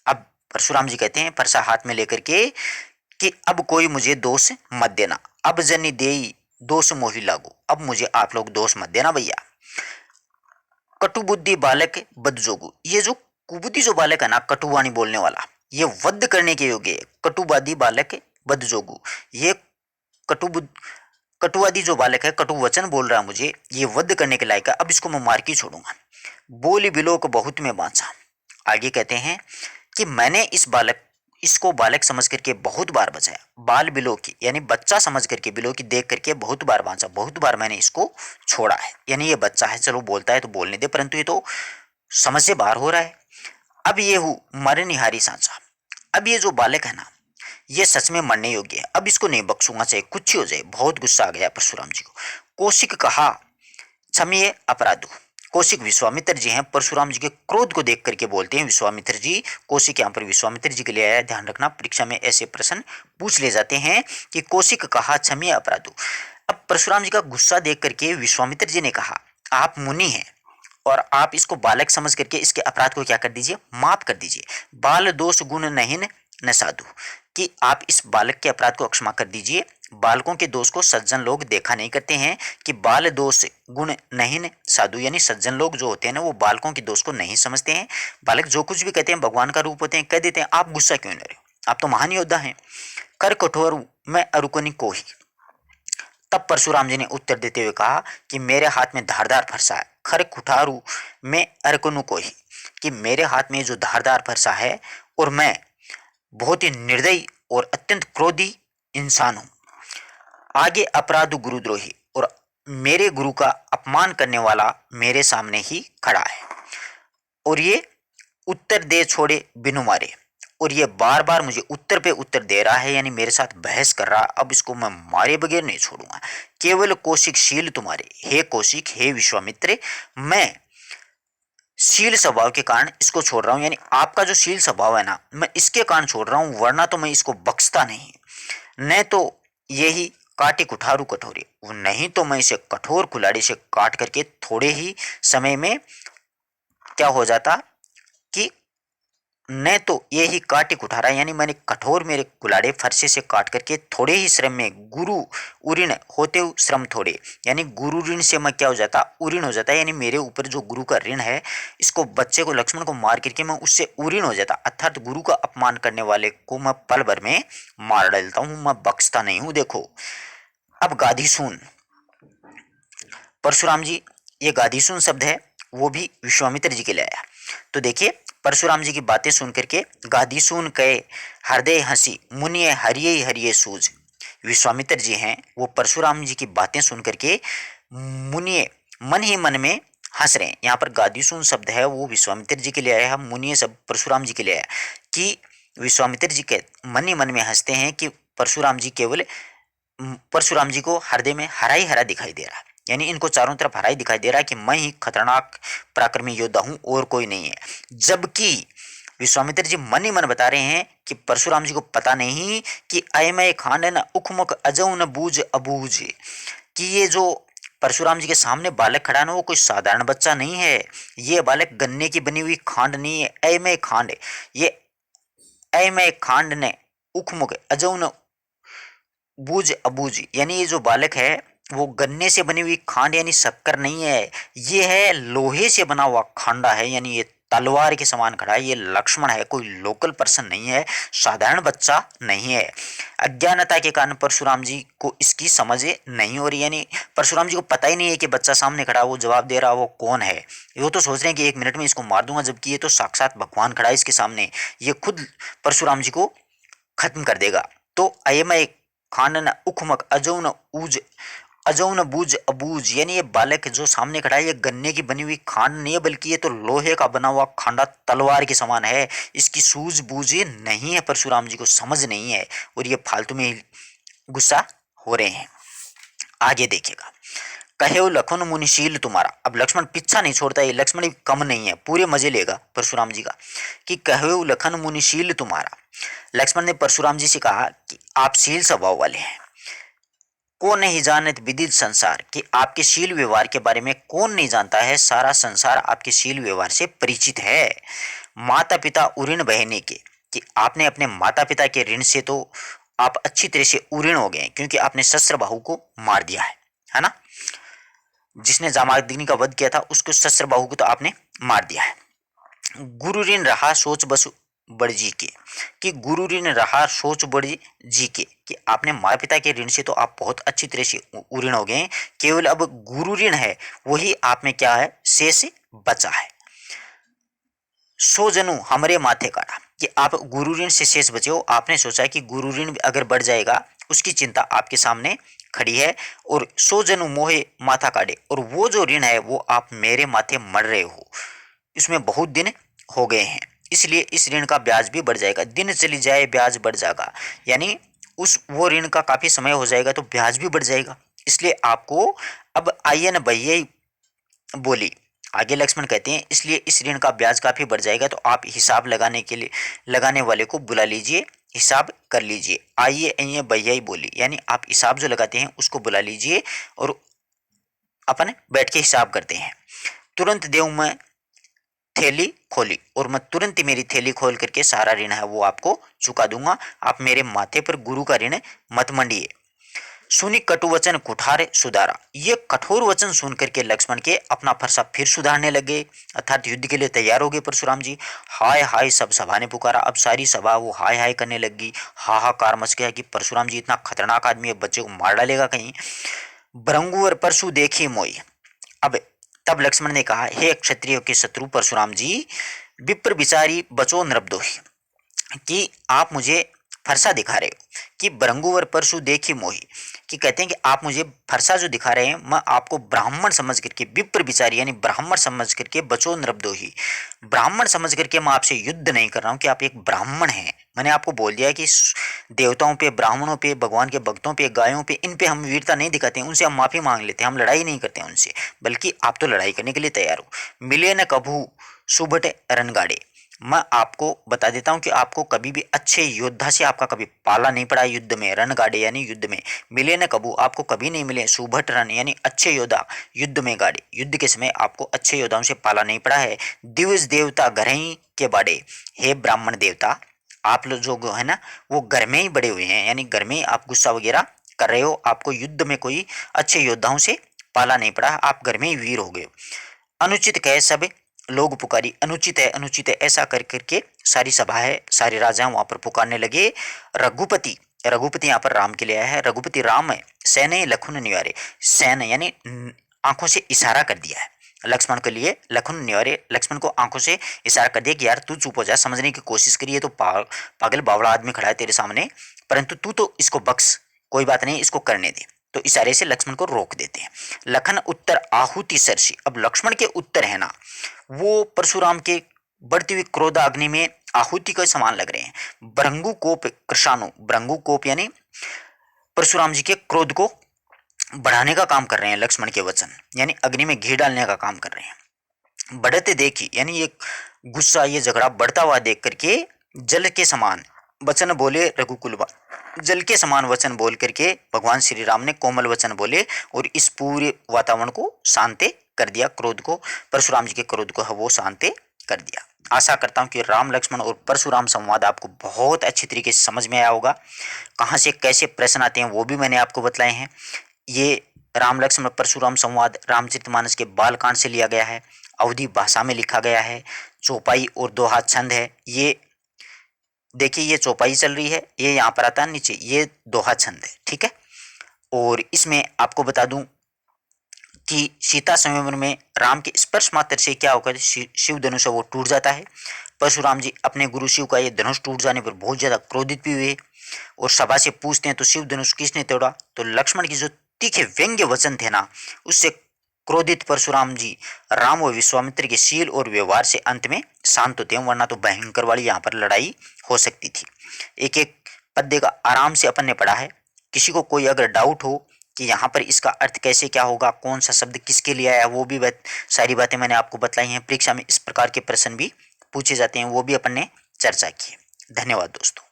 अब परशुराम जी कहते हैं परसा हाथ में लेकर के कि अब कोई मुझे दोष मत देना। अब जनी देई दोष मोहि लागू, अब मुझे आप लोग दोष मत देना भैया। कटुबुद्धि बालक बदजोगु, ये जो कुबुद्धि जो बालक है ना, कटुवाणी बोलने वाला, ये वध करने के योग्य है। कटुवादी बालक बदजोगु, ये कटुबुद्ध कटुवादी जो बालक है, कटु वचन बोल रहा है मुझे, ये वध करने के लायक है, अब इसको मैं मार के छोड़ूंगा। बोली बिलोक बहुत में बांचा। आगे कहते हैं कि मैंने इसको बालक समझ करके बहुत बार बचाया। बाल बिलोकी यानी बच्चा समझ करके, बिलोकी देख करके बहुत बार बांचा, बहुत बार मैंने इसको छोड़ा है। यानी ये बच्चा है, चलो बोलता है तो बोलने दे, परंतु ये तो समझ से बाहर हो रहा है। अब ये हूं मरनिहारी सांचा, अब ये जो बालक है ना, ये सच में मरने योग्य है, अब इसको नहीं बख्शूंगा चाहे कुछ ही हो जाए। बहुत गुस्सा आ गया परशुराम जी को। कौशिक कहा क्षम्य अपराधु। कौशिक विश्वामित्र जी हैं, परशुराम जी के क्रोध को देख करके बोलते हैं विश्वामित्र जी। कौशिक यहाँ पर विश्वामित्र जी के लिए आया, ध्यान रखना परीक्षा में ऐसे प्रश्न पूछ ले जाते हैं कि कौशिक कहा क्षम्य अपराधु। अब परशुराम जी का गुस्सा देख करके विश्वामित्र जी ने कहा आप मुनि हैं और आप इसको बालक समझ करके इसके अपराध को क्या कर दीजिए, माफ कर दीजिए। बाल दोष गुण नहीं न साधु, कि आप इस बालक के अपराध को क्षमा कर दीजिए। बालकों के दोष को सज्जन लोग देखा नहीं करते हैं कि बाल दोष गुण नहीं न साधु, यानी सज्जन लोग जो होते हैं ना, वो बालकों के दोष को नहीं समझते हैं। बालक जो कुछ भी कहते हैं भगवान का रूप होते हैं, कह देते हैं आप गुस्सा क्यों नहीं रहे हो, आप तो महान योद्धा हैं। कर कठोर मैं अरुकनि को ही। तब परशुराम जी ने उत्तर देते हुए कहा कि मेरे हाथ में धारदार फरसा है। खर कुठारू मैं अरकनु को ही, कि मेरे हाथ में जो धारदार फरसा है और मैं बहुत ही निर्दयी और अत्यंत क्रोधी इंसान हूं। आगे अपराध गुरुद्रोही, और मेरे गुरु का अपमान करने वाला मेरे सामने ही खड़ा है और ये उत्तर दे छोड़े बिनु मारे, और ये बार बार मुझे उत्तर पे उत्तर दे रहा है, यानी मेरे साथ बहस कर रहा। अब इसको मैं मारे बगैर नहीं छोड़ूंगा। केवल कौशिक शील तुम्हारे, हे कौशिक हे विश्वामित्र, मैं शील स्वभाव के कारण इसको छोड़ रहा हूं, यानी आपका जो शील स्वभाव है ना, मैं इसके कारण छोड़ रहा हूं, वरना तो मैं इसको बख्शता नहीं। न तो यही काटे कुठारू कठोरे, नहीं तो मैं इसे कठोर कुल्हाड़ी से काट करके थोड़े ही समय में क्या हो जाता कि न तो ये ही काटे कुठारा, यानी मैंने कठोर मेरे कुलाड़े फरसे से काट करके थोड़े ही श्रम में गुरु उऋण होते श्रम थोड़े, यानी गुरु ऋण से मैं क्या हो जाता, उऋण हो जाता, यानी मेरे ऊपर जो गुरु का ऋण है, इसको बच्चे को लक्ष्मण को मार करके मैं उससे उऋण हो जाता, अर्थात गुरु का अपमान करने वाले को मैं पल भर में मार डालता हूं, मैं बख्शता नहीं हूं। देखो अब गाधीसून, परशुराम जी, ये गाधीसून शब्द है वो भी विश्वामित्र जी के लिए आया। तो देखिए परशुराम जी की बातें सुन करके गाधीसून कहे हृदय हंसी मुनिय हरिये हरिये सूझ। विश्वामित्र जी हैं वो परशुराम जी की बातें सुन करके मुनिय मन ही मन में हंस रहे हैं। यहाँ पर गाधीसून शब्द है वो विश्वामित्र जी के लिए आया है, मुनिय शब्द परशुराम जी के लिए आया कि विश्वामित्र जी के मन ही मन में हंसते हैं कि परशुराम जी केवल परशुराम जी को हृदय में हरा ही हरा दिखाई दे रहा है, यानी इनको चारों तरफ हरा ही दिखाई दे रहा है कि मैं ही खतरनाक पराक्रमी योद्धा हूं और कोई नहीं है। जबकि विश्वामित्र जी मन ही मन बता रहे हैं कि परशुराम जी को पता नहीं कि अयमय खांड न उखमुख अजऊ न बूझ अबूझ, कि ये जो परशुराम जी के सामने बालक खड़ा ना, वो कोई साधारण बच्चा नहीं है। ये बालक गन्ने की बनी हुई खांड नहीं है, अयमय खांड, ये अयमय खांड ने उखमुख अजऊ न बूझ अबूझ, यानी ये जो बालक है वो गन्ने से बनी हुई खांड यानी शक्कर नहीं है, ये है लोहे से बना हुआ खांडा है, यानी ये तलवार के समान खड़ा है। ये लक्ष्मण है, कोई लोकल पर्सन नहीं है, साधारण बच्चा नहीं है। अज्ञानता के कारण परशुराम जी को इसकी समझ नहीं हो रही, यानी परशुराम जी को पता ही नहीं है कि बच्चा सामने खड़ा, वो जवाब दे रहा वो कौन है। वो तो सोच रहे हैं कि 1 मिनट में इसको मार दूंगा, जबकि ये तो साक्षात भगवान खड़ा है इसके सामने, ये खुद परशुराम जी को खत्म कर देगा। तो अयमय खांडन उखमक अजौन ऊज अजौन बूझ अबूझ, यानी ये बालक जो सामने खड़ा है ये गन्ने की बनी हुई खांड नहीं है, बल्कि ये तो लोहे का बना हुआ खांडा तलवार के समान है। इसकी सूझबूझ नहीं है, परशुराम जी को समझ नहीं है और ये फालतू में गुस्सा हो रहे हैं। आगे देखिएगा, कहे लखन मुनिशील तुम्हारा। अब लक्ष्मण पीछा नहीं छोड़ता, ये लक्ष्मण कम नहीं है, पूरे मजे लेगा परशुराम जी का कि कहे लखन मुनिशील तुम्हारा। लक्ष्मण ने परशुराम जी से कहा कि आप शील स्वभाव वाले हैं, को नहीं जानत विदित संसार, कि आपके शील व्यवहार के बारे में कौन नहीं जानता है, सारा संसार आपके शील व्यवहार से परिचित है। माता पिता उऋण बहने के, कि आपने अपने माता पिता के ऋण से तो आप अच्छी तरह से उऋण हो गए, क्योंकि आपने शस्त्र बाहु को मार दिया है ना। जिसने जामाग्नि का वध किया था उसको शस्त्र बाहु को तो आपने मार दिया है। गुरु ऋण रहा सोच बसु बड़ जी के, कि गुरु ऋण रहा सोच बड़ जी के, कि आपने माता पिता के ऋण से तो आप बहुत अच्छी तरह से उऋण हो गए, केवल अब गुरु ऋण है वही आप में क्या है, शेष बचा है। सो जनु हमारे माथे काटा, कि आप गुरु ऋण से शेष बचे हो, आपने सोचा कि गुरु ऋण अगर बढ़ जाएगा उसकी चिंता आपके सामने खड़ी है, और सो जनु मोहे माथा काटे, और वो जो ऋण है वो आप मेरे माथे मर रहे हो, इसमें बहुत दिन हो गए हैं, इसलिए इस ऋण का ब्याज भी बढ़ जाएगा, दिन चली जाए ब्याज बढ़ जाएगा, यानी उस वो ऋण का काफी समय हो जाएगा तो ब्याज भी बढ़ जाएगा, इसलिए आपको अब आयन भैया बोली। आगे लक्ष्मण कहते हैं इसलिए इस ऋण का ब्याज काफी बढ़ जाएगा, तो आप हिसाब लगाने के लिए लगाने वाले को बुला लीजिए, हिसाब कर लीजिए। आइए आइए भैया बोली, यानी आप हिसाब जो लगाते हैं उसको बुला लीजिए और अपन बैठ के हिसाब करते हैं। तुरंत देव मैं थैली खोली, और मैं तुरंत ही मेरी थैली खोल करके सारा ऋण है वो आपको चुका दूंगा, आप मेरे माथे पर गुरु का ऋण मत मंडिए। सुनी कटु वचन कुठार सुधारा, ये कठोर वचन सुन करके लक्ष्मण के अपना फरसा फिर सुधारने लगे, अर्थात युद्ध के लिए तैयार हो गए परशुराम जी। हाय हाय सब सभा ने पुकारा, अब सारी सभा वो हाय हाय करने लगी, हाहाकार मच गया कि परशुराम जी इतना खतरनाक आदमी है, बच्चे को मार डालेगा कहीं। भृंगुवर परशु देखी मोई, अब तब लक्ष्मण ने कहा, हे क्षत्रियो के शत्रु परशुराम जी, विप्र बिचारी बचो नृपदोही, कि आप मुझे फरसा दिखा रहे हो, कि भृंगुवर परशु देखी मोही, कि कहते हैं कि आप मुझे फरसा जो दिखा रहे हैं, मैं आपको ब्राह्मण समझ करके, विप्र बिचारी यानी ब्राह्मण समझ करके, बचो नृपदोही, ब्राह्मण समझ करके मैं आपसे युद्ध नहीं कर रहा हूं कि आप एक ब्राह्मण हैं। मैंने आपको बोल दिया है कि देवताओं पे, ब्राह्मणों पे, भगवान के भक्तों पे, गायों पे, इन पे हम वीरता नहीं दिखाते हैं, उनसे हम माफी मांग लेते हैं, हम लड़ाई नहीं करते हैं उनसे, बल्कि आप तो लड़ाई करने के लिए तैयार हो। मिले न कभू सुबट रणगाड़े, मैं आपको बता देता हूं कि आपको कभी भी अच्छे योद्धा से आपका कभी पाला नहीं पड़ा युद्ध में, रणगाड़े यानी युद्ध में। मिले न कबू, आपको कभी नहीं मिले सुभट रण यानी अच्छे योद्धा, युद्ध में गाड़े, युद्ध के समय आपको अच्छे योद्धाओं से पाला नहीं पड़ा है। दिवस देवता घर ही के बाड़े, हे ब्राह्मण देवता, आप लोग जो है ना वो घर में ही बड़े हुए हैं, यानी घर में ही आप गुस्सा वगैरह कर रहे हो, आपको युद्ध में कोई अच्छे योद्धाओं से पाला नहीं पड़ा, आप घर में ही वीर हो गए। अनुचित कहे सब लोग पुकारी, अनुचित है ऐसा कर करके सारी सभा है, सारे राजा वहां पर पुकारने लगे। रघुपति, रघुपति यहाँ पर राम के लिए आया है, रघुपति राम है, सैन्य लखुन निवारे, सैन्य यानी आंखों से इशारा कर दिया है लक्ष्मण के लिए, लखुन निवारे, लक्ष्मण को आंखों से इशारा कर दिया कि यार तू चुप हो जा, समझने की कोशिश करिए, तो पागल बावड़ा आदमी खड़ा है तेरे सामने, परंतु तू तो इसको बख्श, कोई बात नहीं, इसको करने दे, तो इशारे से लक्ष्मण को रोक देते हैं। लखन उत्तर आहुति सरसी, अब लक्ष्मण के उत्तर है ना वो परशुराम के बढ़ती हुई क्रोध अग्नि में आहुति के समान लग रहे हैं। भृंगु कोप कृषाणु, भृंगु कोप यानी परशुराम जी के क्रोध को बढ़ाने का काम कर रहे हैं लक्ष्मण के वचन, यानी अग्नि में घी डालने का काम कर रहे हैं। बढ़ते देखी यानी ये गुस्सा, ये झगड़ा बढ़ता हुआ देख करके जल के समान वचन बोले रघुकुल, जल के समान वचन बोल करके भगवान श्री राम ने कोमल वचन बोले और इस पूरे वातावरण को शांत कर दिया, क्रोध को, परशुराम जी के क्रोध को वो शांत कर दिया। आशा करता हूं कि राम लक्ष्मण और परशुराम संवाद आपको बहुत अच्छी तरीके से समझ में आया होगा। कहाँ से कैसे प्रश्न आते हैं वो भी मैंने आपको बतलाए हैं। ये राम लक्ष्मण परशुराम संवाद रामचरितमानस के बालकांड से लिया गया है, अवधी भाषा में लिखा गया है, चौपाई और दोहा छंद है। ये देखिए ये चौपाई चल रही है, ये यहाँ पर आता है नीचे, ये दोहा छंद है, ठीक है। और इसमें आपको बता दूं कि सीता संयमवर में राम के स्पर्श मात्र से क्या होकर शिव धनुष वो टूट जाता है। परशुराम जी अपने गुरु शिव का ये धनुष टूट जाने पर बहुत ज्यादा क्रोधित भी हुए और सभा से पूछते हैं तो शिव धनुष किसने तोड़ा, तो लक्ष्मण की जो तीखे व्यंग्य वचन थे ना उससे क्रोधित परशुराम जी राम व विश्वामित्र के शील और व्यवहार से अंत में शांत होते हैं, वरना तो भयंकर वाली यहाँ पर लड़ाई हो सकती थी। एक एक पद्य का आराम से अपन ने पढ़ा है। किसी को कोई अगर डाउट हो कि यहाँ पर इसका अर्थ कैसे क्या होगा, कौन सा शब्द किसके लिए आया, वो भी सारी बातें मैंने आपको बतलाई हैं। परीक्षा में इस प्रकार के प्रश्न भी पूछे जाते हैं, वो भी अपन ने चर्चा की है। धन्यवाद दोस्तों।